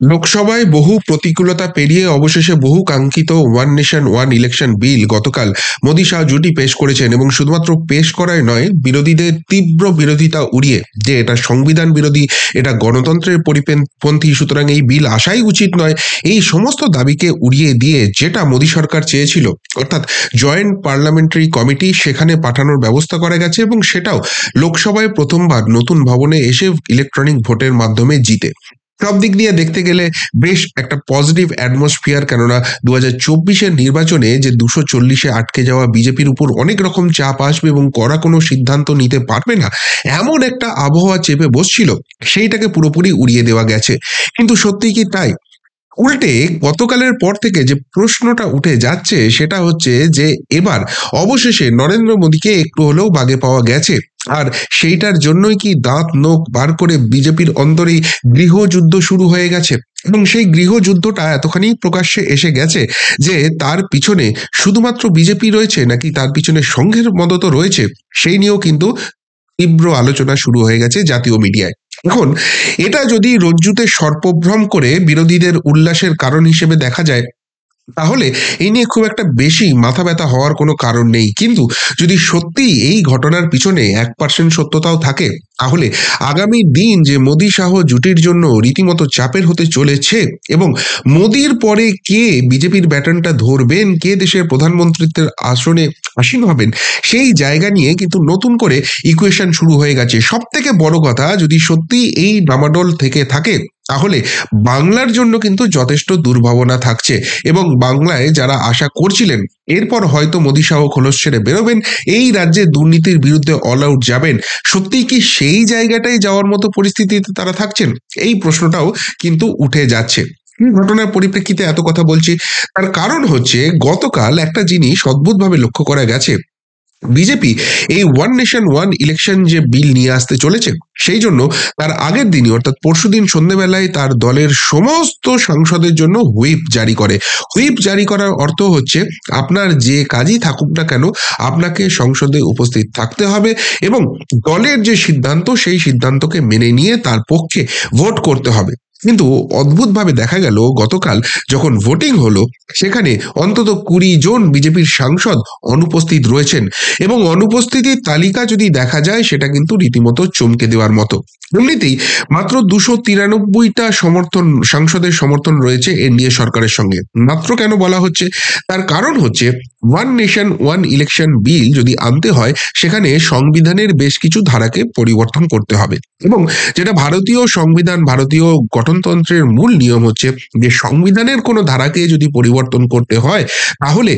লোকসভায় বহু প্রতিকূলতা পেরিয়ে অবশেষে বহু কাঙ্ক্ষিত one nation one election bill গতকাল মোদি শাহ জুটি পেশ করেছেন এবং শুধুমাত্র পেশ করাই নয়, বিরোধীদের তীব্র বিরোধিতা উড়িয়ে যে এটা সংবিধান বিরোধী, এটা গণতন্ত্রের পরিপন্থী, সুতরাং এই বিল আসাই উচিত নয়, এই সমস্ত দাবিকে উড়িয়ে দিয়ে যেটা মোদি সরকার চেয়েছিল, অর্থাৎ জয়েন্ট পার্লামেন্টারি কমিটি, সেখানে পাঠানোর ব্যবস্থা করা গেছে এবং সেটাও লোকসভায় প্রথমবার নতুন ভবনে এসে ইলেকট্রনিক ভোটের মাধ্যমে জিতে। সব দিক দিয়ে দেখতে গেলে বেশ একটা পজিটিভ অ্যাটমসফিয়ার, কেননা 2024-এর নির্বাচনে যে 240-এ আটকে যাওয়া বিজেপির উপর অনেক রকম চাপ আসবে এবং কড়া কোনো সিদ্ধান্ত নিতে পারবে না, এমন একটা আবহাওয়া চেপে বসছিল, সেইটাকে পুরোপুরি উড়িয়ে দেওয়া গেছে। কিন্তু সত্যিই কি তাই? উল্টে গতকালের পর থেকে যে প্রশ্নটা উঠে যাচ্ছে সেটা হচ্ছে যে এবার অবশেষে নরেন্দ্র মোদীকে একটু হলেও বাগে পাওয়া গেছে। আর সেইটার জন্যই কি দাঁত নখ বার করে বিজেপির অন্তরেই গৃহযুদ্ধ শুরু হয়ে গেছে, এবং সেই গৃহযুদ্ধটা এতখানি প্রকাশ্যে এসে গেছে যে তার পিছনে শুধুমাত্র বিজেপি রয়েছে নাকি তার পিছনে সংঘের মদত রয়েছে, সেই নিয়েও কিন্তু তীব্র আলোচনা শুরু হয়ে গেছে জাতীয় মিডিয়ায়। এখন এটা যদি রজ্জুতে সর্পভ্রম করে বিরোধীদের উল্লাসের কারণ হিসেবে দেখা যায়, তাহলে এই নিয়ে খুব একটা বেশি মাথা ব্যথা হওয়ার কোনো কারণ নেই। কিন্তু যদি সত্যি এই ঘটনার পিছনে 1% সত্যতাও থাকে, তাহলে আগামী দিন যে মোদি শাহ জুটির জন্য রীতিমতো চাপের হতে চলেছে, এবং মোদির পরে কে বিজেপির ব্যাটনটা ধরবেন, কে দেশের প্রধানমন্ত্রীত্বের আসনে আসীন হবেন, সেই জায়গা নিয়ে কিন্তু নতুন করে ইকুয়েশন শুরু হয়ে গেছে। সব থেকে বড় কথা, যদি সত্যি এই ডামাডোল থেকে থাকে, তাহলে বাংলার জন্য কিন্তু যথেষ্ট দুর্ভাবনা থাকছে, এবং বাংলায় যারা আশা করছিলেন এরপর হয়তো মোদি শাহ খোলস ছেড়ে বেরোবেন, এই রাজ্যে দুর্নীতির বিরুদ্ধে অল আউট যাবেন, সত্যিই কি সেই জায়গাটায় যাওয়ার মতো পরিস্থিতিতে তারা থাকছেন? এই প্রশ্নটাও কিন্তু উঠে যাচ্ছে। এই ঘটনার পরিপ্রেক্ষিতে এত কথা বলছি, তার কারণ হচ্ছে গতকাল একটা জিনিস অদ্ভুতভাবে লক্ষ্য করা গেছে। বিজেপি এই ওয়ান নেশন ওয়ান ইলেকশন যে বিল নিয়ে আসতে চলেছে, সেই জন্য তার আগের দিনই অর্থাৎ পরশুদিন সন্ধ্যেবেলায় তার দলের সমস্ত সাংসদের জন্য হুইপ জারি করে। হুইপ জারি করার অর্থ হচ্ছে আপনার যে কাজই থাকুক না কেন, আপনাকে সংসদে উপস্থিত থাকতে হবে এবং দলের যে সিদ্ধান্ত সেই সিদ্ধান্তকে মেনে নিয়ে তার পক্ষে ভোট করতে হবে। কিন্তু অদ্ভুতভাবে দেখা গেল গতকাল যখন ভোটিং হলো, সেখানে অন্তত 20 জন বিজেপির সাংসদ অনুপস্থিত রয়েছেন, এবং অনুপস্থিতির তালিকা যদি দেখা যায় সেটা কিন্তু রীতিমতো চমকে দেওয়ার মতো। এমনিতেই মাত্র 293টা সাংসদের সমর্থন রয়েছে এনডিএ সরকারের সঙ্গে। মাত্র কেন বলা হচ্ছে? তার কারণ হচ্ছে one nation one election bill যদি আনতে হয়, সেখানে সংবিধানের বেশ কিছু ধারাকে পরিবর্তন করতে হবে, এবং যেটা ভারতীয় সংবিধান, ভারতীয় গঠনতন্ত্রের মূল নিয়ম হচ্ছে যে সংবিধানের কোনো ধারাকে যদি পরিবর্তন করতে হয়, তাহলে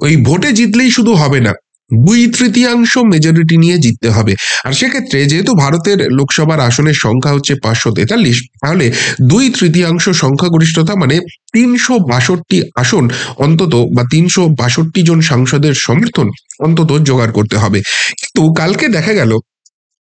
ওই ভোটে জিতলেই শুধু হবে না, 2/3 মেজরিটি নিয়ে জিততে হবে। আর সেক্ষেত্রে যেহেতু ভারতের লোকসভার আসনের সংখ্যা হচ্ছে 543, তাহলে 2/3 সংখ্যাগরিষ্ঠতা মানে 362 আসন অন্তত, বা 362 জন সাংসদের সমর্থন অন্তত জোগাড় করতে হবে। কিন্তু কালকে দেখা গেল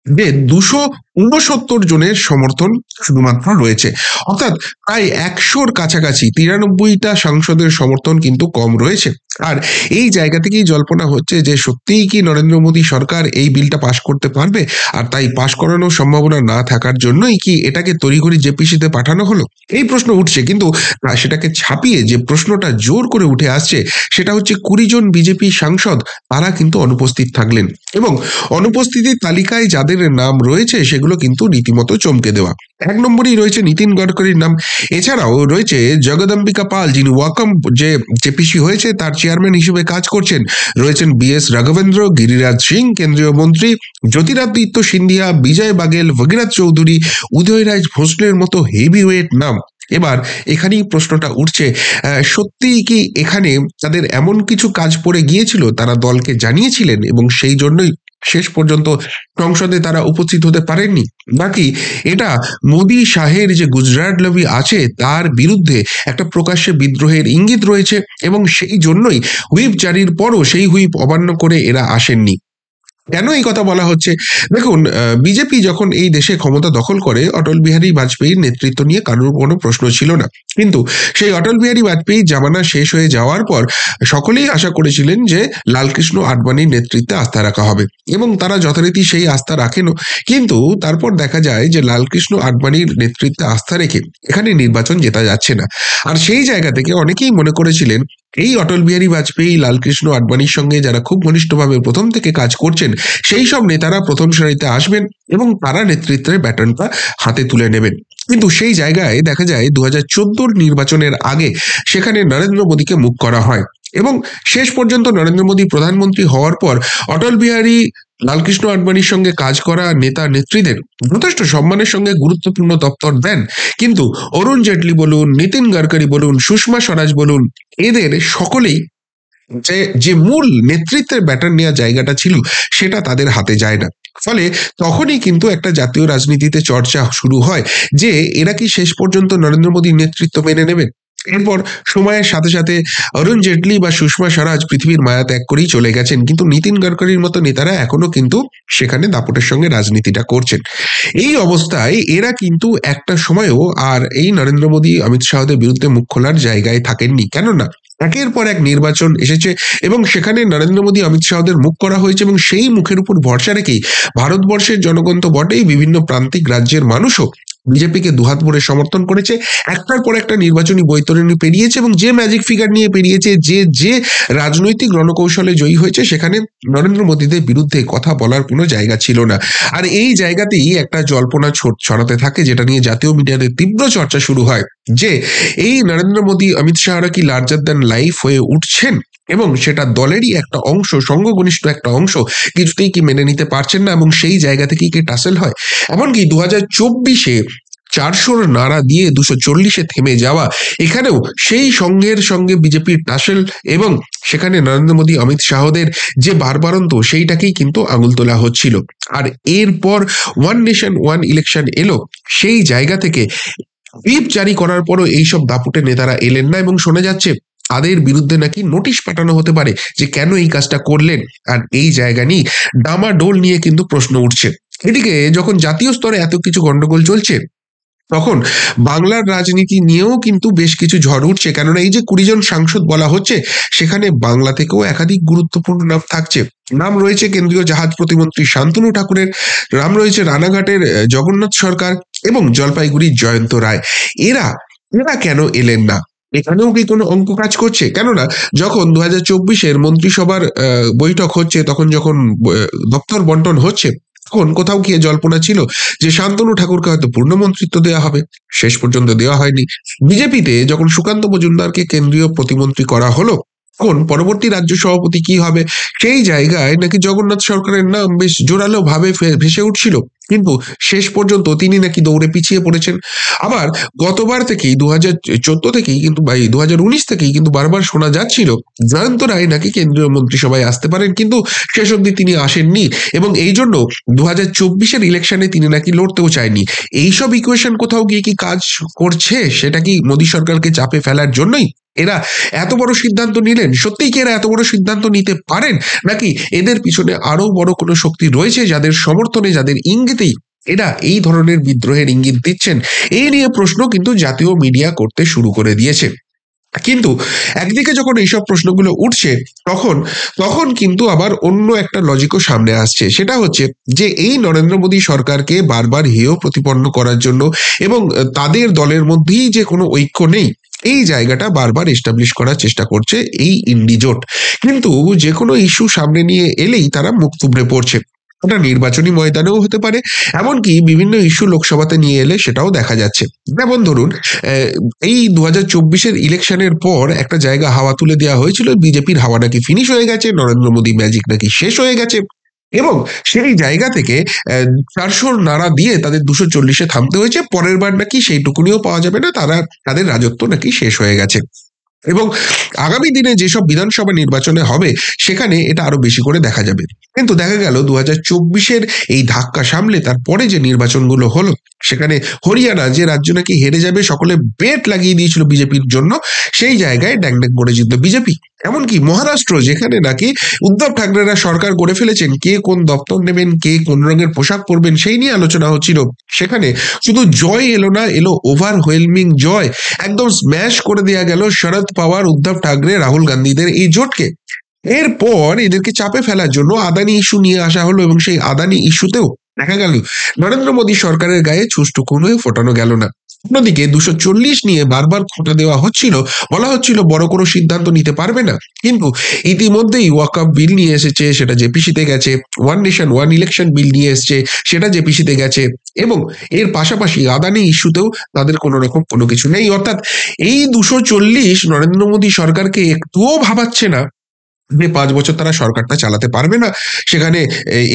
যে 269 জনের সমর্থন শুধুমাত্র রয়েছে, অর্থাৎ প্রায় 100-র কাছাকাছি, 93টা সাংসদের সমর্থন কিন্তু কম রয়েছে। আর এই জায়গা থেকেই জল্পনা হচ্ছে যে সত্যিই কি নরেন্দ্র মোদী সরকার এই বিলটা পাশ করতে পারবে, আর তাই পাশ করানোর সম্ভাবনা না থাকার জন্যই কি এটাকে তড়িঘড়ি জেপিসিতে পাঠানো হলো, এই প্রশ্ন উঠছে। কিন্তু সেটাকে ছাপিয়ে যে প্রশ্নটা জোর করে উঠে আসছে সেটা হচ্ছে 20 জন বিজেপি সাংসদ তারা কিন্তু অনুপস্থিত থাকলেন, এবং অনুপস্থিতির তালিকায় যাদের নাম রয়েছে সেগুলো কিন্তু রীতিমতো চমকে দেওয়া। 1 নম্বরেই রয়েছে নীতিন গডকরির নাম। এছাড়াও রয়েছে জগদম্বিকা পাল, যিনি ওয়াকম যে জেপিসি হয়েছে তার চেয়ারম্যান হিসেবে কাজ করছেন। রয়েছেন বিএস রাঘবেন্দ্র, গিরিরাজ সিং কেন্দ্রীয় মন্ত্রী, জ্যোতিরাদিত্য সিন্ধিয়া, বিজয় বাগেল, ভগীরথ চৌধুরী, উদয়রাজ ভোসলের মতো হেভিওয়েট নাম। এবার এখানেই প্রশ্নটা উঠছে, সত্যিই কি এখানে তাদের এমন কিছু কাজ পড়ে গিয়েছিল, তারা দলকে জানিয়েছিলেন এবং সেই জন্যই শেষ পর্যন্ত সংসদে তারা উপস্থিত হতে পারেননি, নাকি এটা মোদি শাহের যে গুজরাট লবি আছে তার বিরুদ্ধে একটা প্রকাশ্যে বিদ্রোহের ইঙ্গিত রয়েছে, এবং সেই জন্যই হুইপ জারির পরও সেই হুইপ অমান্য করে এরা আসেননি? কেন এই কথা বলা হচ্ছে? দেখুন, বিজেপি যখন এই দেশে ক্ষমতা দখল করে অটল বিহারী বাজপেয়ীর নেতৃত্ব নিয়ে কারোর কোনো প্রশ্ন ছিল না। কিন্তু সেই অটল বিহারী বাজপেয়ীর জামানা শেষ হয়ে যাওয়ার পর সকলেই আশা করেছিলেন যে লালকৃষ্ণ আডবাণীর নেতৃত্বে আস্থা রাখা হবে, এবং তারা যথারীতি সেই আস্থা রাখেনও। কিন্তু তারপর দেখা যায় যে লালকৃষ্ণ আডবাণীর নেতৃত্বে আস্থা রেখে এখানে নির্বাচন জেতা যাচ্ছে না। আর সেই জায়গা থেকে অনেকেই মনে করেছিলেন এই অটল বিহারী বাজপেয়ী, লালকৃষ্ণ আডবাণীর সঙ্গে যারা খুব ঘনিষ্ঠভাবে প্রথম থেকে কাজ করছেন, সেই সব নেতারা প্রথম সারিতে আসবেন এবং তারা নেতৃত্বের ব্যাটনটা হাতে তুলে নেবেন। কিন্তু সেই জায়গায় দেখা যায় 2014 নির্বাচনের আগে সেখানে নরেন্দ্র মোদীকে মুখ করা হয়, এবং শেষ পর্যন্ত নরেন্দ্র মোদী প্রধানমন্ত্রী হওয়ার পর অটল বিহারী, লালকৃষ্ণ আডবাণীর সঙ্গে কাজ করা নেতা নেত্রীদের যথেষ্ট সম্মানের সঙ্গে গুরুত্বপূর্ণ দপ্তর দেন। কিন্তু অরুণ জেটলি বলুন, নীতিন গডকরি বলুন, সুষমা স্বরাজ বলুন, এদের সকলেই যে যে মূল নেতৃত্বের ব্যাটন নেওয়া জায়গাটা ছিল সেটা তাদের হাতে যায় না। ফলে তখনই কিন্তু একটা জাতীয় রাজনীতিতে চর্চা শুরু হয় যে এরা কি শেষ পর্যন্ত নরেন্দ্র মোদীর নেতৃত্ব মেনে নেবেন। এরপর সময়ের সাথে সাথে অরুণ জেটলি বা সুষমা স্বরাজ পৃথিবীর মায়া ত্যাগ করেই চলে গেছেন, কিন্তু নীতিন গডকরির মতো নেতারা এখনো কিন্তু সেখানে দাপটের সঙ্গে রাজনীতিটা করছেন। এই অবস্থায় এরা কিন্তু একটা সময়ও আর এই নরেন্দ্র মোদী, অমিত শাহদের বিরুদ্ধে মুখ খোলার জায়গায় থাকেননি। কেননা একের পর এক নির্বাচন এসেছে এবং সেখানে নরেন্দ্র মোদী, অমিত শাহদের মুখ করা হয়েছে, এবং সেই মুখের উপর ভরসা রেখেই ভারতবর্ষের জনগণ তো বটেই, বিভিন্ন প্রান্তিক রাজ্যের মানুষও বিজেপিকে দুহাত ভরে সমর্থন করেছে। একটার পর একটা নির্বাচনী বৈতরণী পেরিয়েছে এবং যে ম্যাজিক ফিগার নিয়ে পেরিয়েছে, যে যে রাজনৈতিক রণকৌশলে জয়ী হয়েছে, সেখানে নরেন্দ্র মোদীদের বিরুদ্ধে কথা বলার কোনো জায়গা ছিল না। আর এই জায়গাতেই একটা জল্পনা ছড়াতে থাকে, যেটা নিয়ে জাতীয় মিডিয়াতে তীব্র চর্চা শুরু হয় যে এই নরেন্দ্র মোদী, অমিত শাহরা কি লার্জার দ্যান লাইফ হয়ে উঠছেন, এবং সেটা দলেরই একটা অংশ, সংঘঘনিষ্ঠ একটা অংশ কিছুতেই কি মেনে নিতে পারছেন না, এবং সেই জায়গা থেকেই কি টাসেল হয়। এমনকি 2024-এ 400 নাড়া দিয়ে 240-এ থেমে যাওয়া, এখানেও সেই সংঘের সঙ্গে বিজেপির টাসেল, এবং সেখানে নরেন্দ্র মোদী, অমিত শাহদের যে বারবারন্ত, সেইটাকেই কিন্তু আঙুল তোলা হচ্ছিল। আর এরপর ওয়ান নেশন ওয়ান ইলেকশন এলো, সেই জায়গা থেকে হুইপ জারি করার পরও এইসব দাপুটে নেতারা এলেন না, এবং শোনা যাচ্ছে তাদের বিরুদ্ধে নাকি নোটিশ পাঠানো হতে পারে যে কেন এই কাজটা করলেন। আর এই জায়গা নিয়ে ডামাডোল নিয়ে কিন্তু প্রশ্ন উঠছে। এদিকে যখন জাতীয় স্তরে এত কিছু গন্ডগোল চলছে, তখন বাংলার রাজনীতি নিয়েও কিন্তু বেশ কিছু ঝড় উঠছে। কেননা এই যে 20 জন সাংসদ বলা হচ্ছে, সেখানে বাংলা থেকেও একাধিক গুরুত্বপূর্ণ নাম থাকছে। নাম রয়েছে কেন্দ্রীয় জাহাজ প্রতিমন্ত্রী শান্তনু ঠাকুরের, নাম রয়েছে রানাঘাটের জগন্নাথ সরকার, এবং জলপাইগুড়ির জয়ন্ত রায়। এরা এরা কেন এলেন না? এখানেও কি কোনো অঙ্ক কাজ করছে? কেননা যখন 2024-এর মন্ত্রিসভার বৈঠক হচ্ছে, তখন যখন দপ্তর বন্টন হচ্ছে, তখন কোথাও গিয়ে জল্পনা ছিল যে শান্তনু ঠাকুরকে হয়তো পূর্ণ মন্ত্রিত্ব দেওয়া হবে। শেষ পর্যন্ত দেওয়া হয়নি। বিজেপিতে যখন সুকান্ত মজুমদারকে কেন্দ্রীয় প্রতিমন্ত্রী করা হলো, তখন পরবর্তী রাজ্য সভাপতি কি হবে, সেই জায়গায় নাকি জগন্নাথ সরকারের নাম বেশ জোরালো ভাবে ভেসে উঠছিল, কিন্তু শেষ পর্যন্ত তিনি নাকি দৌড়ে পিছিয়ে পড়েছেন। আবার গতবার থেকেই 2014 থেকেই কিন্তু 2019 থেকেই কিন্তু বারবার শোনা যাচ্ছিল জয়ন্ত রায় নাকি কেন্দ্রীয় মন্ত্রিসভায় আসতে পারেন, কিন্তু শেষ অবধি তিনি আসেননি, এবং এই জন্য 2024-এর ইলেকশনে তিনি নাকি লড়তেও চায়নি। এইসব ইকুয়েশন কোথাও গিয়ে কি কাজ করছে? সেটা কি মোদী সরকারকে চাপে ফেলার জন্যই এরা এত বড় সিদ্ধান্ত নিলেন? সত্যিই কি এরা এত বড় সিদ্ধান্ত নিতে পারেন, নাকি এদের পিছনে আরো বড় কোনো শক্তি রয়েছে যাদের সমর্থনে, যাদের ইঙ্গিতেই এরা এই ধরনের বিদ্রোহের ইঙ্গিত দিচ্ছেন? এই নিয়ে প্রশ্ন কিন্তু জাতীয় মিডিয়া করতে শুরু করে দিয়েছে। কিন্তু একদিকে যখন এইসব প্রশ্নগুলো উঠছে, তখন তখন কিন্তু আবার অন্য একটা লজিকও সামনে আসছে। সেটা হচ্ছে যে এই নরেন্দ্র মোদী সরকারকে বারবার হেয় প্রতিপন্ন করার জন্য, এবং তাদের দলের মধ্যেই যে কোনো ঐক্য নেই, এই জায়গাটা বারবার এস্টাবলিশ করার চেষ্টা করছে এই ইন্ডি জোট। কিন্তু যে কোনো ইস্যু সামনে নিয়ে এলেই তারা মুখ থুবড়ে পড়ছে। ওটা নির্বাচনী ময়দানেও হতে পারে, এমনকি বিভিন্ন ইস্যু লোকসভাতে নিয়ে এলে সেটাও দেখা যাচ্ছে। যেমন ধরুন, এই 2024-এর ইলেকশনের পর একটা জায়গা হাওয়া তুলে দেওয়া হয়েছিল, বিজেপির হাওয়া নাকি ফিনিশ হয়ে গেছে, নরেন্দ্র মোদী ম্যাজিক নাকি শেষ হয়ে গেছে, এবং সেই জায়গা থেকে 400 নাড়া দিয়ে তাদের 240-এ থামতে হয়েছে। পরের বার নাকি সেইটুকুনিও পাওয়া যাবে না, তাদের রাজত্ব নাকি শেষ হয়ে গেছে। এবং আগামী দিনে যেসব বিধানসভা নির্বাচনে হবে, সেখানে এটা আরো বেশি করে দেখা যাবে। কিন্তু দেখা গেল 2024-এর এই ধাক্কা সামলে তারপরে যে নির্বাচনগুলো হলো, সেখানে হরিয়ানা, যে রাজ্য নাকি হেরে যাবে সকলে বেট লাগিয়ে দিয়েছিল বিজেপির জন্য, সেই জায়গায় ড্যাং ড্যাং করে জিতল বিজেপি। এমনকি মহারাষ্ট্র, যেখানে নাকি উদ্ধব ঠাকরেরা সরকার গড়ে ফেলেছেন, কে কোন দপ্তর নেবেন, কে কোন রঙের পোশাক পরবেন সেই নিয়ে আলোচনা হচ্ছিল, সেখানে শুধু জয় এলো না, এলো ওভারওয়েলমিং জয়। একদম স্ম্যাশ করে দেওয়া গেল শরদ পাওয়ার, উদ্ধব ঠাকরে, রাহুল গান্ধীদের এই জোটকে। এরপর এদেরকে চাপে ফেলার জন্য আদানি ইস্যু নিয়ে আসা হলো, এবং সেই আদানি ইস্যুতেও দেখা গেল নরেন্দ্র মোদী সরকারের গায়ে সুষ্টুকুন হয়ে ফোটানো গেল না। অন্যদিকে 240 নিয়ে বারবার খোঁটা দেওয়া হচ্ছিল, বলা হচ্ছিল বড় কোনো সিদ্ধান্ত নিতে পারবে না, কিন্তু ইতিমধ্যেই ওয়াকআপ বিল নিয়ে এসেছে, সেটা জেপিসিতে গেছে। One nation one election bill নিয়ে এসেছে, সেটা জেপিসিতে গেছে। এবং এর পাশাপাশি আদানি ইস্যুতেও তাদের কোনো রকম কোনো কিছু নেই। অর্থাৎ এই 240 নরেন্দ্র মোদী সরকারকে একটুও ভাবাচ্ছে না যে 5 বছর তারা সরকারটা চালাতে পারবে না। সেখানে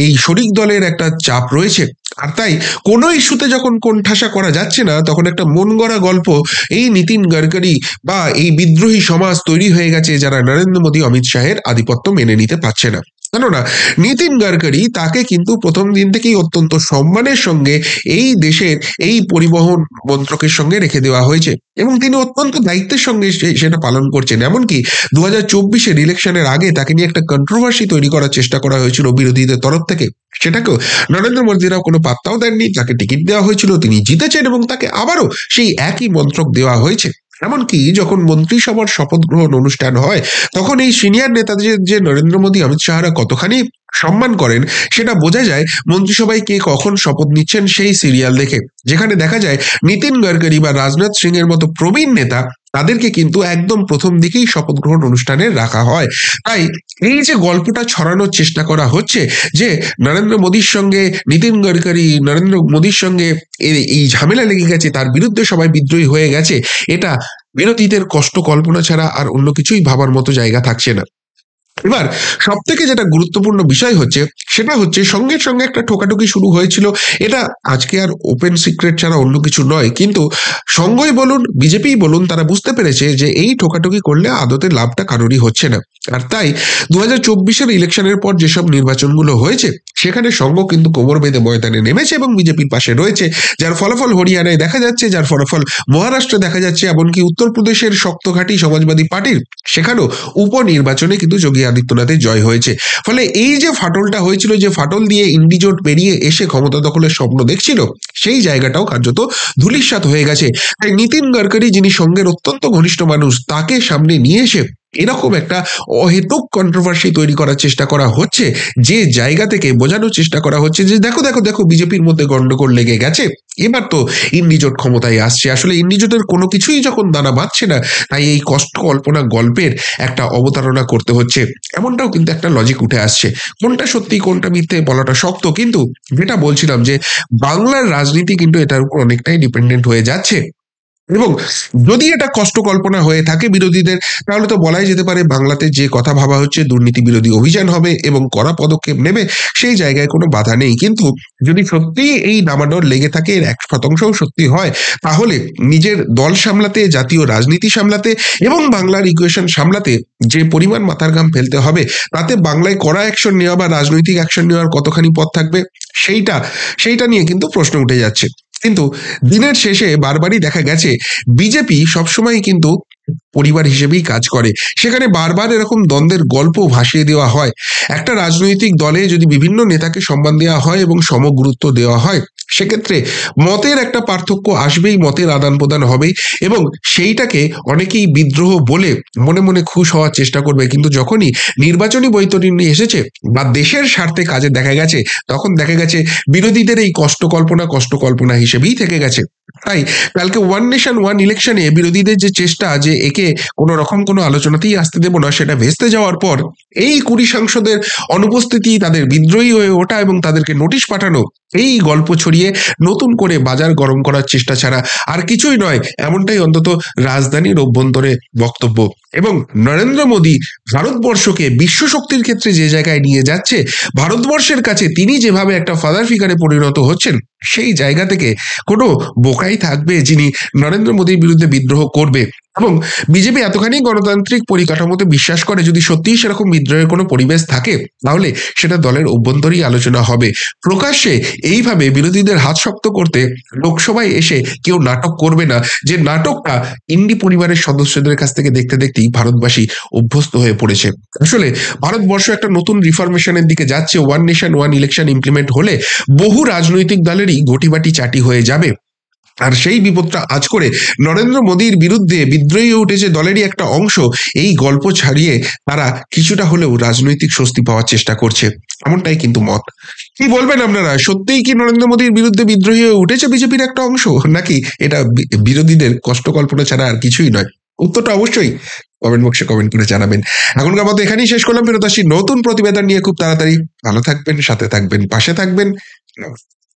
এই শরিক দলের একটা চাপ রয়েছে। আর তাই কোনো ইস্যুতে যখন কোণঠাসা করা যাচ্ছে না, তখন একটা মন গড়া গল্প এই নীতিন গডকরি বা এই বিদ্রোহী সমাজ তৈরি হয়ে গেছে, যারা নরেন্দ্র মোদী অমিত শাহের আধিপত্য মেনে নিতে পারছে না। কেননা নীতিন গডকরি, তাকে কিন্তু প্রথম দিন থেকেই অত্যন্ত সম্মানের সঙ্গে এই দেশের এই পরিবহন মন্ত্রকের সঙ্গে রেখে দেওয়া হয়েছে, এবং তিনি অত্যন্ত দায়িত্বের সঙ্গে সেটা পালন করছেন। এমনকি 2024-এর ইলেকশনের আগে তাকে নিয়ে একটা কন্ট্রোভার্সি তৈরি করার চেষ্টা করা হয়েছিল বিরোধীদের তরফ থেকে, সেটাকেও নরেন্দ্র মোদীরা কোনো পাত্তাও দেননি। তাকে টিকিট দেওয়া হয়েছিল, তিনি জিতেছেন, এবং তাকে আবারও সেই একই মন্ত্রক দেওয়া হয়েছে। এমনকি যখন মন্ত্রিসভার শপথ গ্রহণ অনুষ্ঠান হয়, তখন এই সিনিয়র নেতাদের যে নরেন্দ্র মোদী অমিত শাহরা কতখানি সম্মান করেন, সেটা বোঝা যায় মন্ত্রিসভায় কে কখন শপথ নিচ্ছেন সেই সিরিয়াল দেখে, যেখানে দেখা যায় নীতিন গডকরি বা রাজনাথ সিং এর মতো প্রবীণ নেতা, তাদেরকে কিন্তু একদম প্রথম দিকেই শপথ গ্রহণ অনুষ্ঠানে রাখা হয়। তাই এই যে গল্পটা ছড়ানোর চেষ্টা করা হচ্ছে যে নরেন্দ্র মোদীর সঙ্গে নীতিন গডকরি, নরেন্দ্র মোদীর সঙ্গে এই ঝামেলা লেগে গেছে, তার বিরুদ্ধে সবাই বিদ্রোহী হয়ে গেছে, এটা বিরোধীদের কষ্ট কল্পনা ছাড়া আর অন্য কিছুই ভাবার মতো জায়গা থাকছে না। এবার সব থেকে যেটা গুরুত্বপূর্ণ বিষয় হচ্ছে, সেটা হচ্ছে সঙ্গে সঙ্গে একটা ঠোকাঠুকি শুরু হয়েছিল। এটা আজকে আর ওপেন সিক্রেট ছাড়া অন্য কিছু নয়, কিন্তু সঙ্গই বলুন, বিজেপি বলুন, তারা বুঝতে পেরেছে যে এই ঠোকাঠুকি করলে আদতে লাভটা কারোরই হচ্ছে না। আর তাই 2024-এর ইলেকশনের পর যেসব নির্বাচনগুলো হয়েছে, সেখানে সঙ্গ কিন্তু কোমর বেঁধে ময়দানে নেমেছে এবং বিজেপির পাশে রয়েছে, যার ফলাফল হরিয়ানায় দেখা যাচ্ছে, যার ফলাফল মহারাষ্ট্রে দেখা যাচ্ছে, এমনকি উত্তরপ্রদেশের শক্তঘাটি সমাজবাদী পার্টির সেখানেও উপনির্বাচনে কিন্তু যোগী আদিত্যনাথের জয় হয়েছে। ফলে এই যে ফাটলটা হয়েছিল, যে ফাটল দিয়ে ইন্ডিজোট পেরিয়ে এসে ক্ষমতা দখলের স্বপ্ন দেখছিল, সেই জায়গাটাও কার্যত ধূলিসাৎ হয়ে গেছে। তাই নীতিন গডকরি, যিনি সঙ্গের অত্যন্ত ঘনিষ্ঠ মানুষ, তাকে সামনে নিয়ে এসে এরকম একটা অহেতুক কন্ট্রোভার্সি তৈরি করার চেষ্টা করা হচ্ছে, যে জায়গা থেকে বোঝানোর চেষ্টা করা হচ্ছে যে দেখো দেখো দেখো, বিজেপির মধ্যে গন্ডগোল লেগে গেছে, এবার তো ইন্ডিজোট ক্ষমতায় আসছে। আসলে ইন্ডিজোটের কোনো কিছুই যখন দানা বাঁধছে না, তাই এই কষ্ট কল্পনা গল্পের একটা অবতারণা করতে হচ্ছে, এমনটাও কিন্তু একটা লজিক উঠে আসছে। কোনটা সত্যি কোনটা মিথ্যে বলাটা শক্ত, কিন্তু যেটা বলছিলাম যে বাংলার রাজনীতি কিন্তু এটার উপর অনেকটাই ডিপেন্ডেন্ট হয়ে যাচ্ছে। এবং যদি এটা কষ্ট কল্পনা হয়ে থাকে বিরোধীদের, তাহলে তো বলাই যেতে পারে বাংলাতে যে কথা ভাবা হচ্ছে দুর্নীতি বিরোধী অভিযান হবে এবং কড়া পদক্ষেপ নেবে, সেই জায়গায় কোনো বাধা নেই। কিন্তু যদি সত্যি এই দামানল লেগে থাকে, এর 1%ও সত্যি হয়, তাহলে নিজের দল সামলাতে, জাতীয় রাজনীতি সামলাতে এবং বাংলার ইকুয়েশন সামলাতে যে পরিমাণ মাথার ঘাম ফেলতে হবে, তাতে বাংলায় কড়া অ্যাকশন নেওয়া বা রাজনৈতিক অ্যাকশন নেওয়ার কতখানি পথ থাকবে, সেইটা নিয়ে কিন্তু প্রশ্ন উঠে যাচ্ছে। কিন্তু দিনের শেষে বারবারই দেখা গেছে বিজেপি সবসময় কিন্তু পরিবার হিসেবেই কাজ করে। সেখানে বারবার এরকম দ্বন্দ্বের গল্প ভাসিয়ে দেওয়া হয়। একটা রাজনৈতিক দলে যদি বিভিন্ন নেতাকে সম্মান দেওয়া হয় এবং সমগুরুত্ব দেওয়া হয়, সেক্ষেত্রে মতের একটা পার্থক্য আসবেই, মতের আদান প্রদান হবেই, এবং সেইটাকে অনেকেই বিদ্রোহ বলে মনে মনে খুশ হওয়ার চেষ্টা করবে। কিন্তু যখনই নির্বাচনী বৈতরণী এসেছে বা দেশের স্বার্থে কাজে দেখা গেছে, তখন দেখা গেছে বিরোধীদের এই কষ্ট কল্পনা হিসেবেই থেকে গেছে। তাই কালকে ওয়ান নেশন ওয়ান ইলেকশনে বিরোধীদের যে চেষ্টা যে একে কোনো রকম কোনো আলোচনাতেই আসতে দেব না, সেটা ভেস্তে যাওয়ার পর এই 20 সাংসদের অনুপস্থিতি, তাদের বিদ্রোহী হয়ে ওঠা এবং তাদেরকে নোটিশ পাঠানো, এই গল্প ছড়িয়ে নতুন করে বাজার গরম করার চেষ্টা ছাড়া আর কিছুই নয়, এমনটাই অন্তত রাজধানীর অভ্যন্তরে বক্তব্য। এবং নরেন্দ্র মোদী ভারতবর্ষকে বিশ্ব শক্তির ক্ষেত্রে যে জায়গায় নিয়ে যাচ্ছে, ভারতবর্ষের কাছে তিনি যেভাবে একটা ফাদার ফিগারে পরিণত হচ্ছেন, সেই জায়গা থেকে কোনো বোকাই থাকবে যিনি নরেন্দ্র মোদীর বিরুদ্ধে বিদ্রোহ করবে। এবং বিজেপি এতখানি গণতান্ত্রিক পরিকাঠামোতে বিশ্বাস করে, যদি সত্যিই সেরকম বিদ্রোহের কোনো পরিবেশ থাকে তাহলে সেটা দলের অভ্যন্তরেই আলোচনা হবে। প্রকাশ্যে এইভাবে বিরোধীদের হাত শক্ত করতে লোকসভায় এসে কেউ নাটক করবে না, যে নাটকটা ইন্ডি পরিবারের সদস্যদের কাছ থেকে দেখতে দেখতেই ভারতবাসী অভ্যস্ত হয়ে পড়েছে। আসলে ভারতবর্ষ একটা নতুন রিফরমেশনের দিকে যাচ্ছে। One nation one election implement হলে বহু রাজনৈতিক দলেরই ঘটিবাটি চাটি হয়ে যাবে। আর সেই বিপদটা আজ করে নরেন্দ্র মোদীর বিরুদ্ধে বিদ্রোহী হয়ে উঠেছে দলেরই একটা অংশ। এই গল্প ছাড়িয়ে তারা কিছুটা হলেও রাজনৈতিক স্বস্তি পাওয়ার চেষ্টা করছে, এমনটাই কিন্তু মত। কি বলবেন আপনারা, সত্যিই কি নরেন্দ্র মোদীর বিরুদ্ধে বিদ্রোহী হয়ে উঠেছে বিজেপির একটা অংশ, নাকি এটা বিরোধীদের কষ্ট কল্পনা ছাড়া আর কিছুই নয়? উত্তরটা অবশ্যই কমেন্ট বক্সে কমেন্ট করে জানাবেন। এখনকার মতো এখানেই শেষ করলাম, ফেরত আসছি নতুন প্রতিবেদন নিয়ে খুব তাড়াতাড়ি। ভালো থাকবেন, সাথে থাকবেন, পাশে থাকবেন।